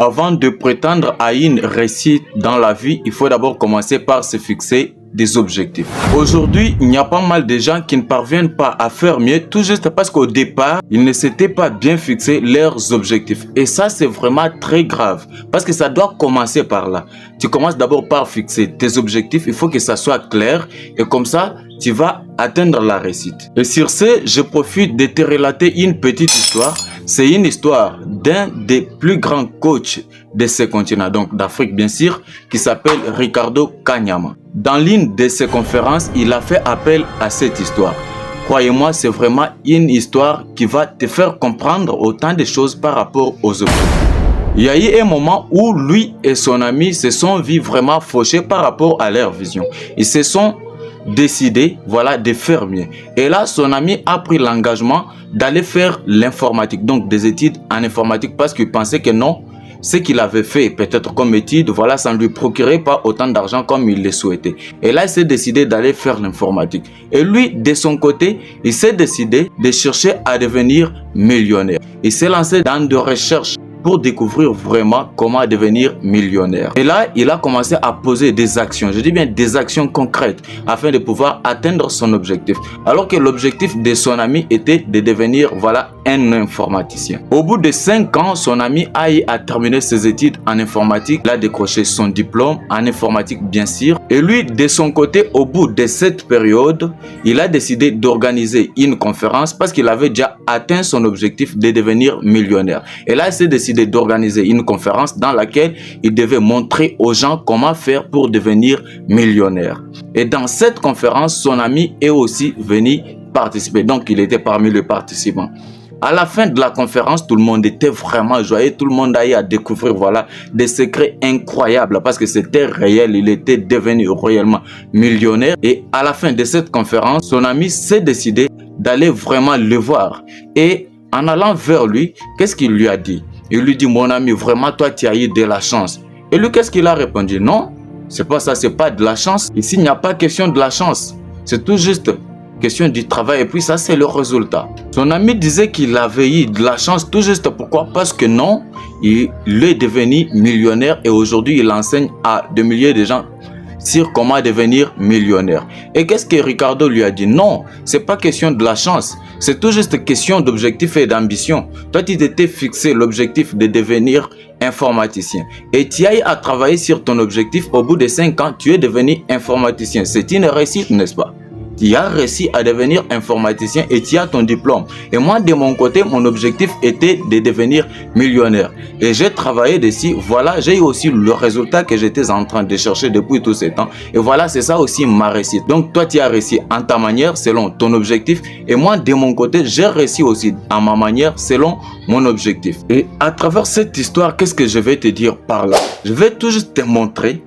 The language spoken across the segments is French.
Avant de prétendre à une réussite dans la vie, il faut d'abord commencer par se fixer des objectifs. Aujourd'hui, il y a pas mal de gens qui ne parviennent pas à faire mieux tout juste parce qu'au départ, ils ne s'étaient pas bien fixé leurs objectifs. Et ça, c'est vraiment très grave parce que ça doit commencer par là. Tu commences d'abord par fixer tes objectifs. Il faut que ça soit clair et comme ça, tu vas atteindre la réussite. Et sur ce, je profite de te relater une petite histoire. C'est une histoire d'un des plus grands coachs de ce continent, donc d'Afrique bien sûr, qui s'appelle Ricardo Kanyama. Dans l'une de ses conférences, il a fait appel à cette histoire. Croyez-moi, c'est vraiment une histoire qui va te faire comprendre autant de choses par rapport aux objectifs. Il y a eu un moment où lui et son ami se sont vus vraiment fauchés par rapport à leur vision. Ils se sont décidé de faire mieux. Et là, son ami a pris l'engagement d'aller faire l'informatique, donc des études en informatique, parce qu'il pensait que non, ce qu'il avait fait peut-être comme étude, ça ne lui procurait pas autant d'argent comme il le souhaitait. Et là, il s'est décidé d'aller faire l'informatique. Et lui, de son côté, il s'est décidé de chercher à devenir millionnaire. Il s'est lancé dans des recherches pour découvrir vraiment comment devenir millionnaire. Et là, il a commencé à poser des actions, je dis bien des actions concrètes, afin de pouvoir atteindre son objectif. Alors que l'objectif de son ami était de devenir, un informaticien. Au bout de 5 ans, son ami a terminé ses études en informatique. Il a décroché son diplôme en informatique, bien sûr. Et lui, de son côté, au bout de cette période, il a décidé d'organiser une conférence parce qu'il avait déjà atteint son objectif de devenir millionnaire. Et là, il s'est décidé d'organiser une conférence dans laquelle il devait montrer aux gens comment faire pour devenir millionnaire. Et dans cette conférence, son ami est aussi venu participer. Donc, il était parmi les participants. À la fin de la conférence, tout le monde était vraiment joyeux. Tout le monde a eu à découvrir des secrets incroyables parce que c'était réel. Il était devenu réellement millionnaire. Et à la fin de cette conférence, son ami s'est décidé d'aller vraiment le voir. Et en allant vers lui, qu'est-ce qu'il lui a dit? Il lui dit, mon ami, vraiment, toi, tu as eu de la chance. Et lui, qu'est-ce qu'il a répondu? Non, c'est pas ça, c'est pas de la chance. Ici, il n'y a pas question de la chance. C'est tout juste question du travail et puis ça, c'est le résultat. Son ami disait qu'il avait eu de la chance tout juste. Pourquoi? Parce que non, il est devenu millionnaire et aujourd'hui, il enseigne à des milliers de gens sur comment devenir millionnaire. Et qu'est-ce que Ricardo lui a dit? Non, c'est pas question de la chance. C'est tout juste question d'objectif et d'ambition. Toi, tu t'étais fixé l'objectif de devenir informaticien. Et tu as eu à travailler sur ton objectif. Au bout de 5 ans, tu es devenu informaticien. C'est une réussite, n'est-ce pas? Tu as réussi à devenir informaticien et tu as ton diplôme. Et moi, de mon côté, mon objectif était de devenir millionnaire. Et j'ai travaillé dessus. J'ai eu aussi le résultat que j'étais en train de chercher depuis tous ces temps. Et c'est ça aussi ma réussite. Donc, toi, tu as réussi en ta manière, selon ton objectif. Et moi, de mon côté, j'ai réussi aussi à ma manière, selon mon objectif. Et à travers cette histoire, qu'est-ce que je vais te dire par là? Je vais tout juste te montrer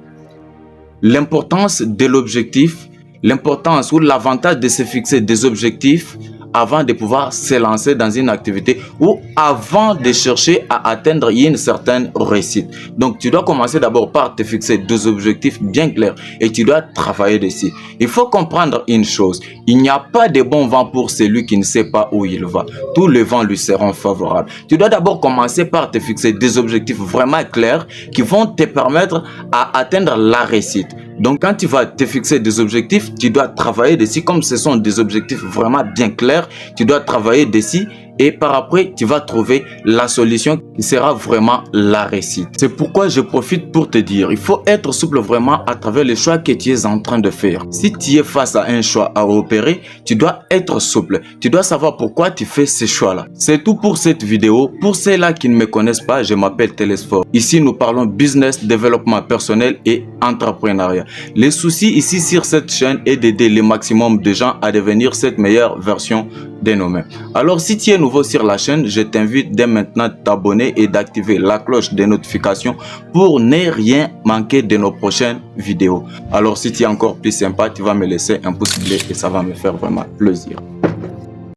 l'importance de l'objectif, l'importance ou l'avantage de se fixer des objectifs avant de pouvoir se lancer dans une activité ou avant de chercher à atteindre une certaine réussite. Donc, tu dois commencer d'abord par te fixer des objectifs bien clairs et tu dois travailler dessus. Il faut comprendre une chose, il n'y a pas de bon vent pour celui qui ne sait pas où il va. Tous les vents lui seront favorables. Tu dois d'abord commencer par te fixer des objectifs vraiment clairs qui vont te permettre à atteindre la réussite. Donc, quand tu vas te fixer des objectifs, tu dois travailler dessus. Comme ce sont des objectifs vraiment bien clairs, tu dois travailler dessus et par après, tu vas trouver la solution qui sera vraiment la réussite. C'est pourquoi je profite pour te dire, il faut être souple vraiment à travers les choix que tu es en train de faire. Si tu es face à un choix à opérer, tu dois être souple. Tu dois savoir pourquoi tu fais ces choix-là. C'est tout pour cette vidéo. Pour ceux-là qui ne me connaissent pas, je m'appelle Telesphore. Ici, nous parlons business, développement personnel et entrepreneuriat. Les soucis ici sur cette chaîne est d'aider le maximum de gens à devenir cette meilleure version de nous-mêmes. Alors, si tu es nouveau sur la chaîne, je t'invite dès maintenant à t'abonner et d'activer la cloche de notification pour ne rien manquer de nos prochaines vidéos. Alors, si tu es encore plus sympa, tu vas me laisser un pouce bleu et ça va me faire vraiment plaisir.